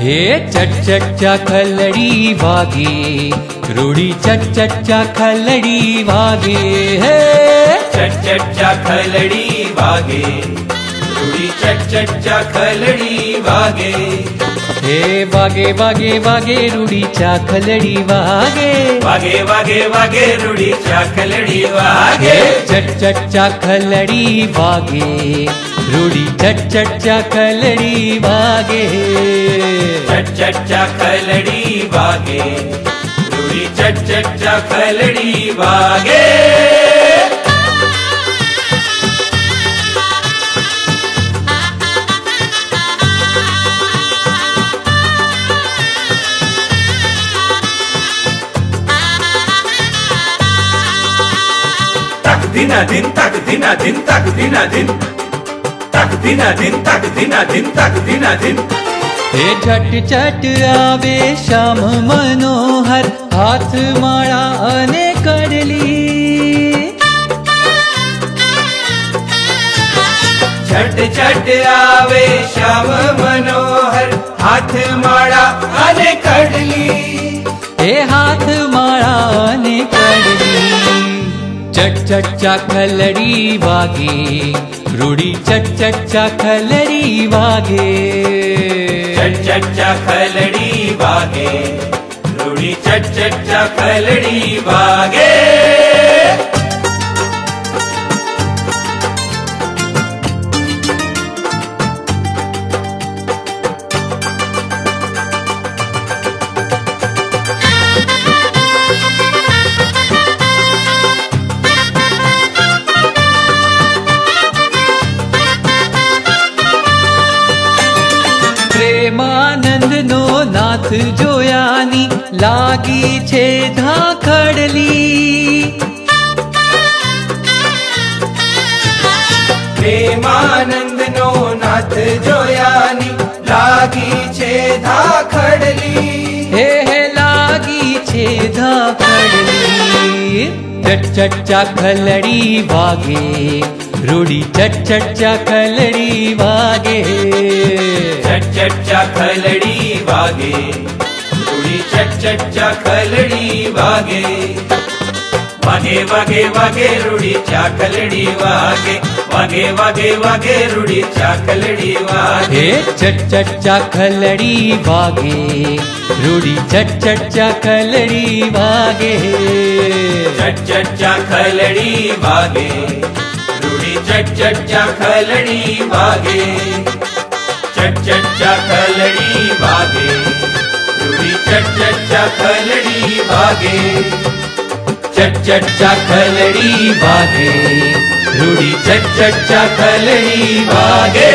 हे चट चट चा खलड़ी वागे, रूड़ी चट चट चा खलड़ी वागे। हे चट चट चा खलड़ी वागे, रूड़ी चट चट चा खलड़ी वागे। हे वागे वागे वागे रूड़ी चा खलड़ी वागे, वागे वागे वागे रूड़ी चा खलड़ी वागे। चट चट चा खलड़ी वागे, रूड़ी चट चट चा खलड़ी वागे। चट चट चा खलड़ी वागे, रूड़ी चट चट चा खलड़ी वागे। तक दिना दिन तक दिना दिन तक दिना दिन तक दिना दिन तक दिना दिन तक दिना दिन। हे झट झट आवे श्याम मनोहर, हाथ माळा अने कडली। झट झट आवे श्याम मनोहर, हाथ माळा अने कडली। हे हाथ माळा अने कडली। चट चट चा खलड़ी वागे, रूड़ी चट चट चा खलड़ी वागे। चट चट चा खलड़ी वागे, रूड़ी चट चट चा खलड़ी वागे। प्रेमानंद नो नाथ जोयानी लागी छे धाखड़ली। प्रेमानंद नो नाथ जोयानी लागी छे धाखड़ली। हे लागी छे धाखड़ली। चट चट चा खलड़ी वागे, रूड़ी चट चट चा खलड़ी वागे। चट चट चा खलड़ी वागे, रूड़ी चट चट चा खलड़ी वागे। वागे वागे वागे रूड़ी चा खलड़ी वागे, वागे वागे वागे रूड़ी चा खलड़ी वागे। हे चट चट चा खलड़ी वागे, रूड़ी चट चट चा खलड़ी वागे। चट चट चा खलड़ी वागे, रूड़ी चट चट चा खलड़ी वागे। चट चट चा खलड़ी वागे, रूड़ी चट चट चा खलड़ी वागे। चट चट चा खलड़ी वागे, रूड़ी चट चट चा खलड़ी वागे।